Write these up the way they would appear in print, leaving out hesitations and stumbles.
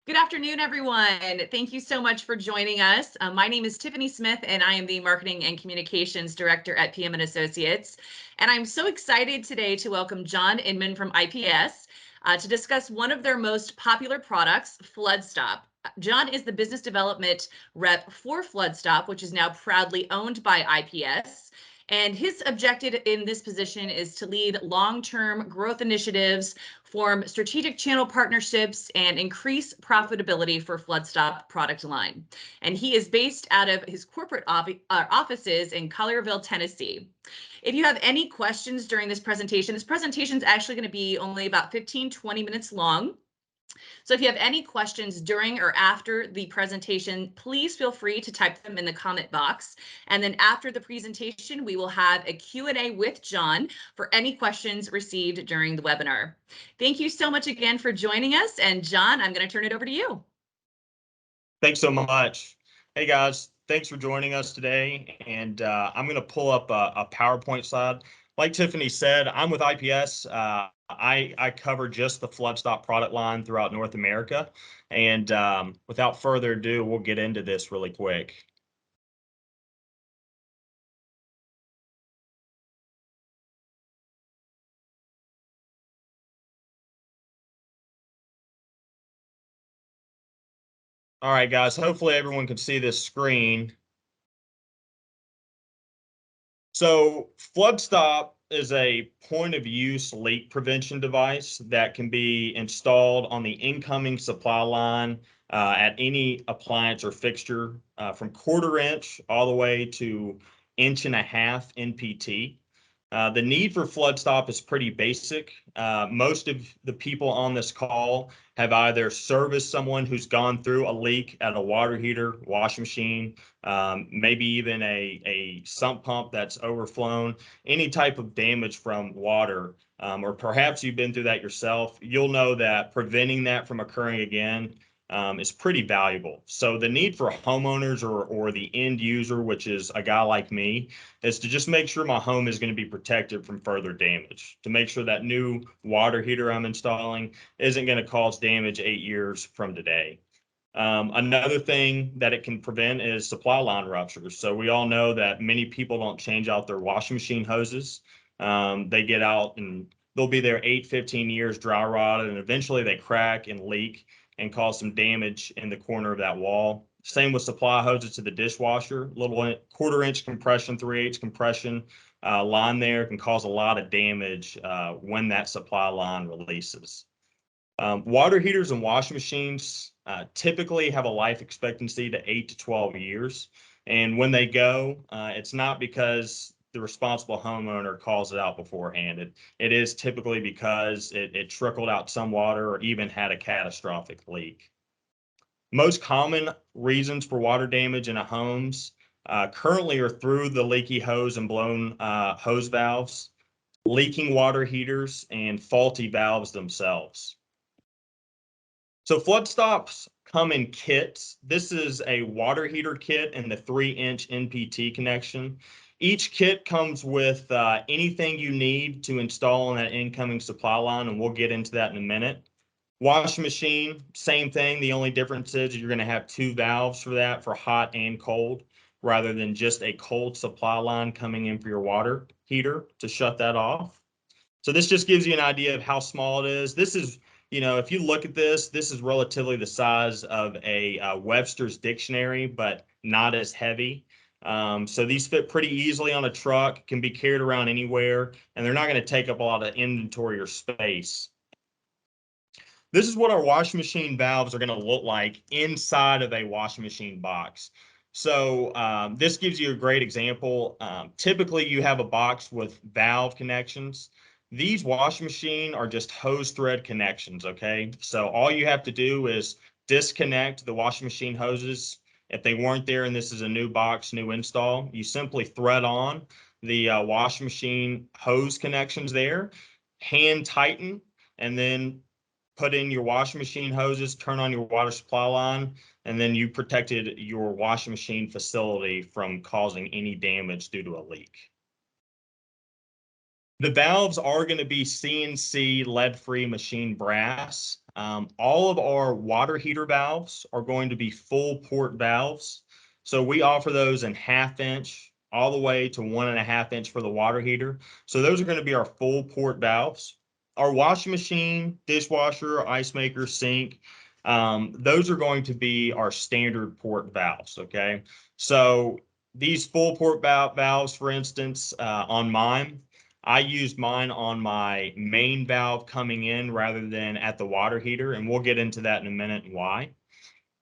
Good afternoon, everyone. Thank you so much for joining us. My name is Tiffany Smith, and I am the Marketing and Communications Director at PM & Associates. And I'm so excited today to welcome Jon Inman from IPS to discuss one of their most popular products, Floodstop. Jon is the business development rep for Floodstop, which is now proudly owned by IPS. And his objective in this position is to lead long-term growth initiatives, form strategic channel partnerships, and increase profitability for Floodstop product line. And he is based out of his corporate offices in Collierville, Tennessee. If you have any questions during this presentation is actually going to be only about 15-20 minutes long. So if you have any questions during or after the presentation, please feel free to type them in the comment box. And then after the presentation, we will have a Q&A with Jon for any questions received during the webinar. Thank you so much again for joining us. And Jon, I'm going to turn it over to you. Thanks so much. Hey guys, thanks for joining us today. And I'm going to pull up a PowerPoint slide. Like Tiffany said, I'm with IPS. I cover just the Floodstop product line throughout North America. And without further ado, we'll get into this really quick. All right, guys, hopefully everyone can see this screen. So Floodstop is a point of use leak prevention device that can be installed on the incoming supply line at any appliance or fixture from 1/4 inch all the way to 1.5 inch NPT. The need for Floodstop is pretty basic. Most of the people on this call have either serviced someone who's gone through a leak at a water heater, washing machine, maybe even a sump pump that's overflown, any type of damage from water, or perhaps you've been through that yourself. You'll know that preventing that from occurring again is pretty valuable. So the need for homeowners or the end user, which is a guy like me, is to just make sure my home is going to be protected from further damage, to make sure that new water heater I'm installing isn't going to cause damage 8 years from today. Another thing that it can prevent is supply line ruptures. So we all know that many people don't change out their washing machine hoses. They get out and they'll be there 8-15 years dry rotted, and eventually they crack and leak and cause some damage in the corner of that wall. Same with supply hoses to the dishwasher. Little 1/4 inch compression, 3/8 compression line there can cause a lot of damage when that supply line releases. Water heaters and washing machines typically have a life expectancy to 8 to 12 years. And when they go, it's not because the responsible homeowner calls it out beforehand. It is typically because it trickled out some water or even had a catastrophic leak. Most common reasons for water damage in a homes currently are through the leaky hose and blown hose valves, leaking water heaters, and faulty valves themselves. So Floodstops come in kits. This is a water heater kit and the 3-inch NPT connection. Each kit comes with anything you need to install on that incoming supply line, and we'll get into that in a minute. Washing machine, same thing. The only difference is you're going to have 2 valves for that, for hot and cold, rather than just a cold supply line coming in for your water heater to shut that off. So this just gives you an idea of how small it is. This is, if you look at this, this is relatively the size of a Webster's dictionary, but not as heavy. So these fit pretty easily on a truck, can be carried around anywhere, and they're not going to take up a lot of inventory or space. This is what our washing machine valves are going to look like inside of a washing machine box. So this gives you a great example. Typically, you have a box with valve connections. These washing machine are just hose thread connections, okay? So all you have to do is disconnect the washing machine hoses. If they weren't there and this is a new box, new install, you simply thread on the washing machine hose connections there, hand tighten, and then put in your washing machine hoses, turn on your water supply line, and then you protected your washing machine facility from causing any damage due to a leak. The valves are going to be CNC lead-free machine brass. All of our water heater valves are going to be full port valves. So we offer those in 1/2 inch all the way to 1.5 inch for the water heater. So those are going to be our full port valves. Our washing machine, dishwasher, ice maker, sink, those are going to be our standard port valves. Okay. So these full port valves, for instance, on mine, I used mine on my main valve coming in rather than at the water heater, and we'll get into that in a minute and why.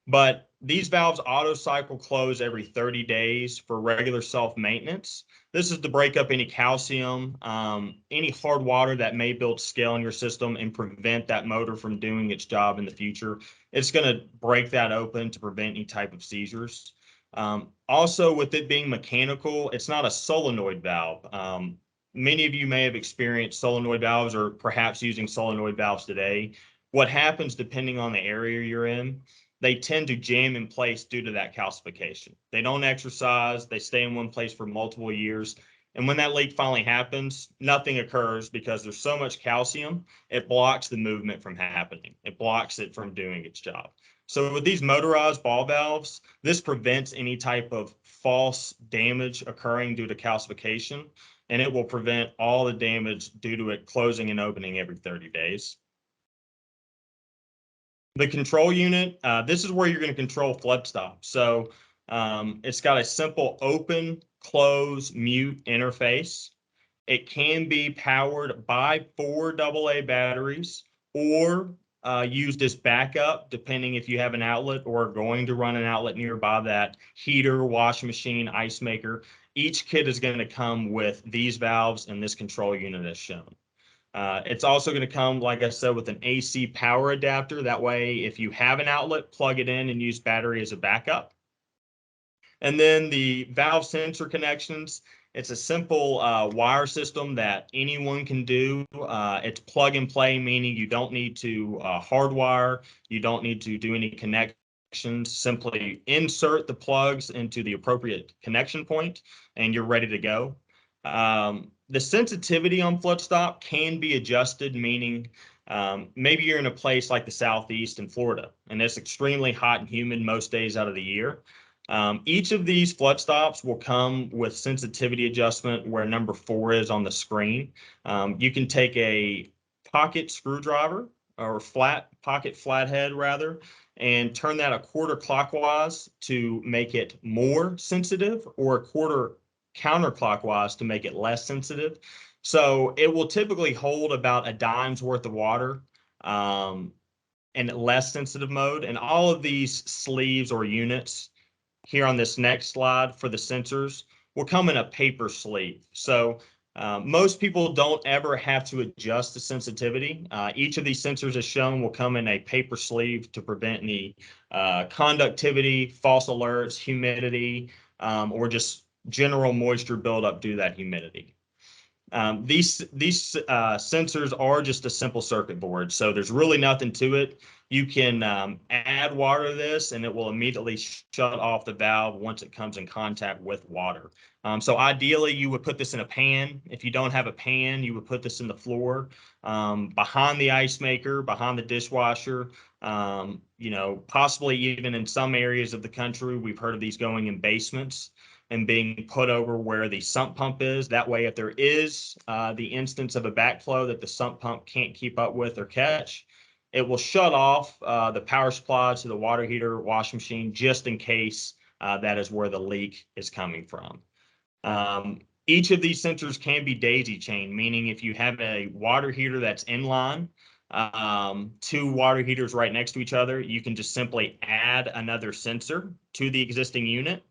But these valves auto cycle close every 30 days for regular self-maintenance. This is to break up any calcium, any hard water that may build scale in your system and prevent that motor from doing its job in the future. It's going to break that open to prevent any type of seizures. Also, with it being mechanical, it's not a solenoid valve. Many of you may have experienced solenoid valves or perhaps using solenoid valves today. What happens depending on the area you're in, they tend to jam in place due to that calcification. They don't exercise, they stay in one place for multiple years. And when that leak finally happens, nothing occurs because there's so much calcium, it blocks the movement from happening. It blocks it from doing its job. So with these motorized ball valves, this prevents any type of false damage occurring due to calcification, and it will prevent all the damage due to it closing and opening every 30 days. The control unit, this is where you're going to control Floodstop. So it's got a simple open, close, mute interface. It can be powered by 4 AA batteries or used as backup, depending if you have an outlet or are going to run an outlet nearby that heater, washing machine, ice maker. Each kit is going to come with these valves and this control unit as shown. It's also going to come, like I said, with an AC power adapter. That way, if you have an outlet, plug it in and use battery as a backup. And then the valve sensor connections, it's a simple wire system that anyone can do. It's plug and play, meaning you don't need to hardwire. You don't need to do any connections. Simply insert the plugs into the appropriate connection point and you're ready to go. The sensitivity on Floodstop can be adjusted, meaning maybe you're in a place like the Southeast in Florida, and it's extremely hot and humid most days out of the year. Each of these Floodstops will come with sensitivity adjustment where number 4 is on the screen. You can take a pocket screwdriver or pocket flathead rather, and turn that a quarter clockwise to make it more sensitive or a quarter counterclockwise to make it less sensitive. So it will typically hold about a dime's worth of water in less sensitive mode. And all of these sleeves or units here on this next slide for the sensors will come in a paper sleeve. So most people don't ever have to adjust the sensitivity. Each of these sensors as shown will come in a paper sleeve to prevent any conductivity, false alerts, humidity, or just general moisture buildup due to that humidity. These sensors are just a simple circuit board, so there's really nothing to it. You can add water to this and it will immediately shut off the valve once it comes in contact with water. So ideally you would put this in a pan. If you don't have a pan, you would put this in the floor, behind the ice maker, behind the dishwasher, possibly even in some areas of the country, we've heard of these going in basements and being put over where the sump pump is. That way, if there is the instance of a backflow that the sump pump can't keep up with or catch, it will shut off the power supply to the water heater, washing machine, just in case that is where the leak is coming from. Each of these sensors can be daisy chained, meaning if you have a water heater that's in line, 2 water heaters right next to each other, you can just simply add another sensor to the existing unit.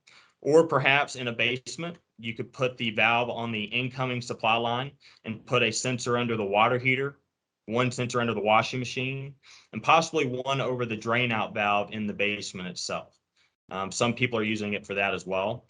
Or perhaps in a basement, you could put the valve on the incoming supply line and put a sensor under the water heater, 1 sensor under the washing machine, and possibly 1 over the drain out valve in the basement itself. Some people are using it for that as well.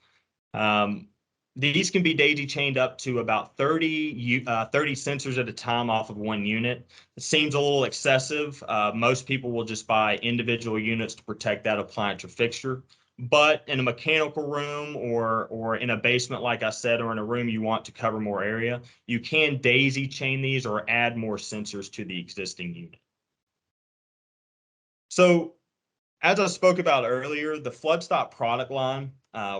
These can be daisy chained up to about 30 sensors at a time off of 1 unit. It seems a little excessive. Most people will just buy individual units to protect that appliance or fixture. But in a mechanical room or in a basement, like I said, or in a room you want to cover more area, you can daisy chain these or add more sensors to the existing unit. So as I spoke about earlier, the Floodstop product line,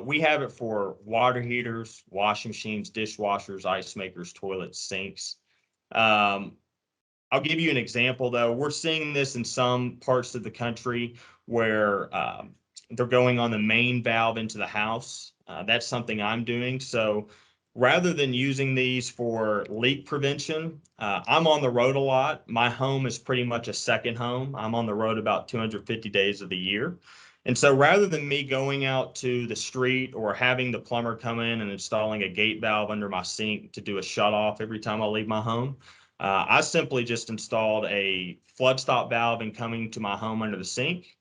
we have it for water heaters, washing machines, dishwashers, ice makers, toilets, sinks. Um, I'll give you an example though. We're seeing this in some parts of the country where they're going on the main valve into the house. That's something I'm doing. So rather than using these for leak prevention, I'm on the road a lot. My home is pretty much a second home. I'm on the road about 250 days of the year. And so rather than me going out to the street or having the plumber come in and installing a gate valve under my sink to do a shut off every time I leave my home, I simply just installed a flood stop valve incoming to my home under the sink.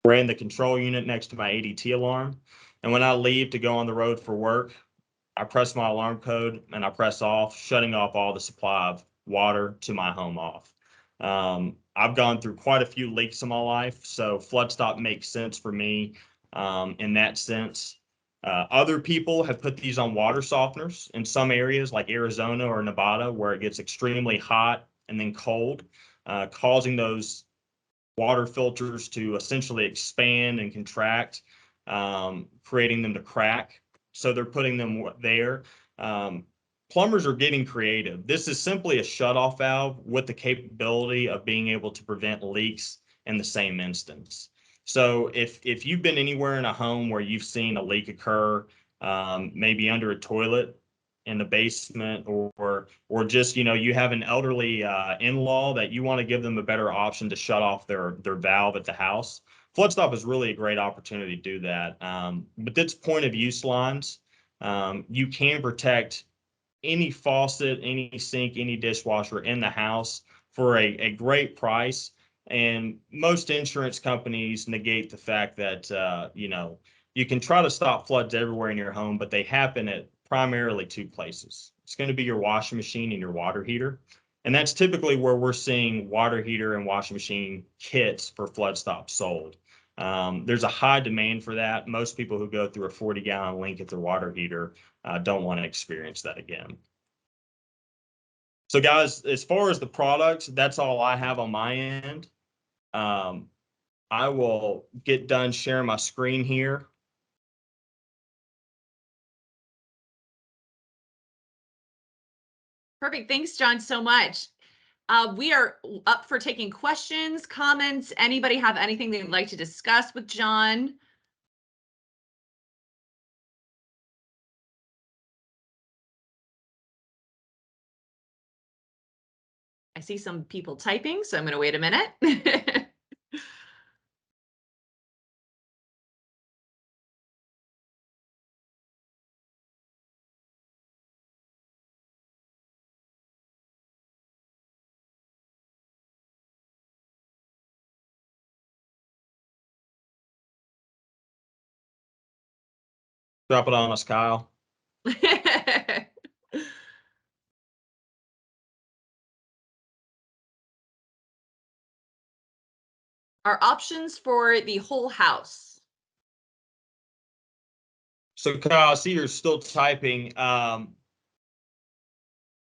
Ran the control unit next to my ADT alarm. And when I leave to go on the road for work, I press my alarm code and I press off, shutting off all the supply of water to my home off. I've gone through quite a few leaks in my life, so flood stop makes sense for me in that sense. Other people have put these on water softeners in some areas like Arizona or Nevada where it gets extremely hot and then cold, causing those water filters to essentially expand and contract, creating them to crack. So they're putting them there. Um, Plumbers are getting creative. This is simply a shutoff valve with the capability of being able to prevent leaks in the same instance. So if you've been anywhere in a home where you've seen a leak occur, maybe under a toilet in the basement, or just you have an elderly in-law that you want to give them a better option to shut off their valve at the house, Floodstop is really a great opportunity to do that. With its point of use lines, you can protect any faucet, any sink, any dishwasher in the house for a great price. And most insurance companies negate the fact that, you can try to stop floods everywhere in your home, but they happen at primarily two places. It's going to be your washing machine and your water heater. And that's typically where we're seeing water heater and washing machine kits for flood stop sold. There's a high demand for that. Most people who go through a 40-gallon leak at their water heater don't want to experience that again. So guys, as far as the products, that's all I have on my end. Um, I will get done sharing my screen here. Perfect. Thanks, John, so much. We are up for taking questions, comments. Anybody have anything they'd like to discuss with John? I see some people typing, so I'm going to wait a minute. Drop it on us, Kyle. Our options for the whole house. So Kyle, I see you're still typing.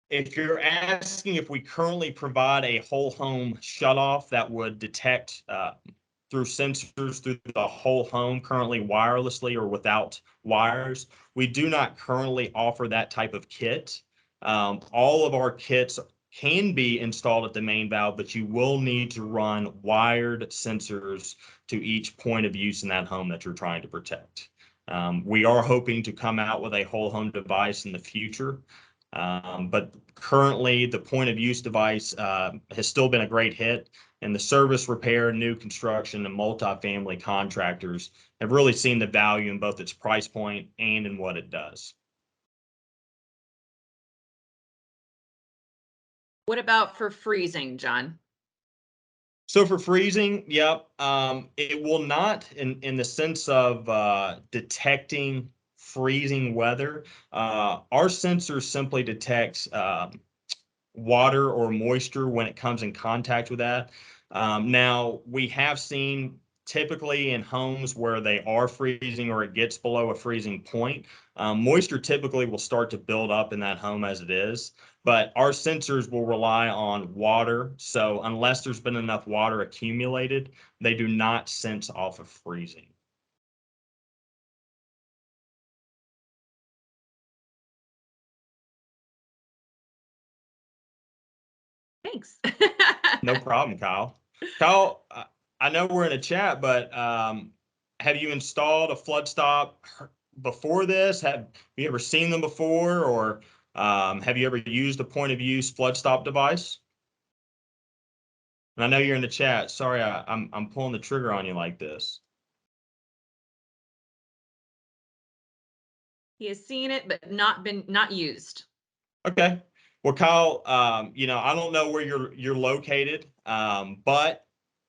If you're asking if we currently provide a whole home shutoff that would detect through sensors through the whole home, currently wirelessly or without wires, we do not currently offer that type of kit. All of our kits can be installed at the main valve, but you will need to run wired sensors to each point of use in that home that you're trying to protect. We are hoping to come out with a whole home device in the future. But currently, the point of use device has still been a great hit, and the service, repair, new construction, and multifamily contractors have really seen the value in both its price point and in what it does. What about for freezing, John? So for freezing, yep, it will not, in the sense of detecting freezing weather. Our sensor simply detects water or moisture when it comes in contact with that. Now, we have seen typically in homes where they are freezing or it gets below a freezing point, moisture typically will start to build up in that home as it is. but our sensors will rely on water. So unless there's been enough water accumulated, they do not sense off of freezing. Thanks. No problem, Kyle. Kyle, I know we're in a chat, but have you installed a Floodstop before this? Have you ever seen them before, or have you ever used a point of use Floodstop device? And I know you're in the chat. Sorry, I'm pulling the trigger on you like this. He has seen it, but not used. Okay. Well, Kyle, you know, I don't know where you're located, but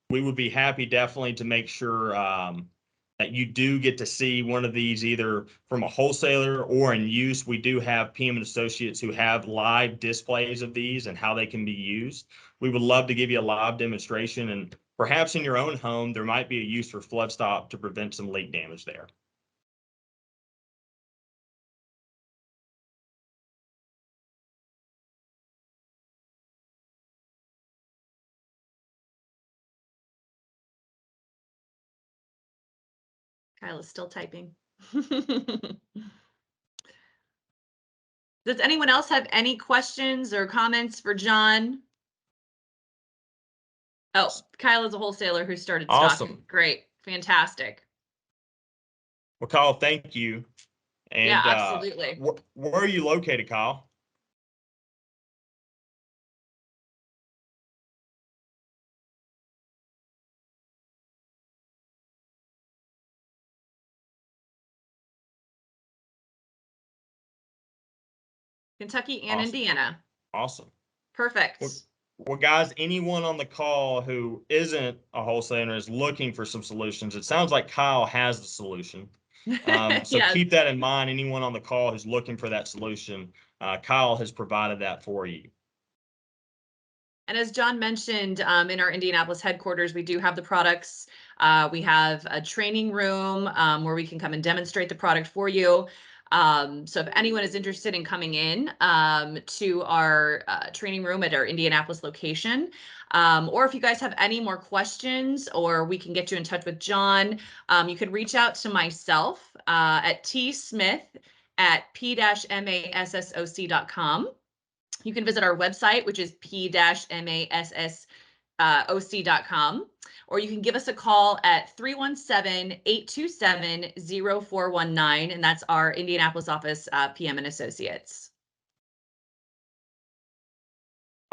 we would be happy definitely to make sure that you do get to see one of these either from a wholesaler or in use. We do have PM and Associates who have live displays of these and how they can be used. We would love to give you a live demonstration, and perhaps in your own home, there might be a use for Floodstop to prevent some leak damage there. Kyle is still typing. Does anyone else have any questions or comments for Jon? Oh, Kyle is a wholesaler who started Awesome. stocking. Great. Fantastic. Well, Kyle, thank you. Yeah, And absolutely. where are you located, Kyle? Kentucky and Awesome. Indiana. Awesome. Perfect. Well, guys, anyone on the call who isn't a wholesaler and is looking for some solutions, it sounds like Kyle has the solution. So Yes. keep that in mind. Anyone on the call who's looking for that solution, Kyle has provided that for you. And as Jon mentioned, in our Indianapolis headquarters, we do have the products. We have a training room where we can come and demonstrate the product for you. So if anyone is interested in coming in to our training room at our Indianapolis location, or if you guys have any more questions, or we can get you in touch with Jon, you can reach out to myself at tsmith@p-massoc.com. You can visit our website, which is p-massoc.com, or you can give us a call at 317-827-0419, and that's our Indianapolis office, PM and Associates.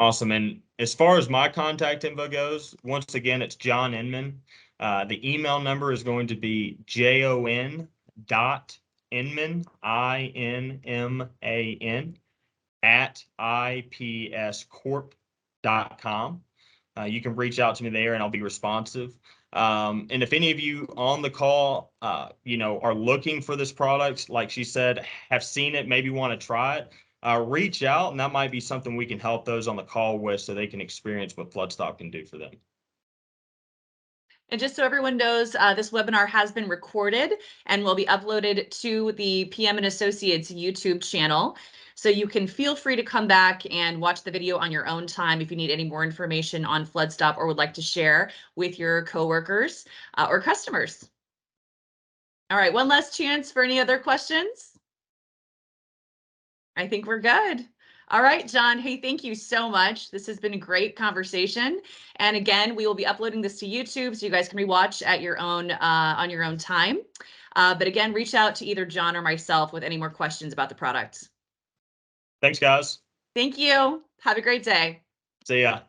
Awesome. And as far as my contact info goes, once again, it's Jon Inman. The email number is going to be jon.inman, INMAN, at ipscorp.com. You can reach out to me there and I'll be responsive. And if any of you on the call, you know, are looking for this product, like she said, have seen it, maybe want to try it, reach out, and that might be something we can help those on the call with so they can experience what Floodstop can do for them. And just so everyone knows, this webinar has been recorded and will be uploaded to the PM and Associates YouTube channel. So you can feel free to come back and watch the video on your own time if you need any more information on Floodstop or would like to share with your coworkers or customers. All right, one last chance for any other questions. I think we're good. All right, Jon. Hey, thank you so much. This has been a great conversation. And again, we will be uploading this to YouTube so you guys can rewatch at your own on your own time. But again, reach out to either Jon or myself with any more questions about the product. Thanks, guys. Thank you. Have a great day. See ya.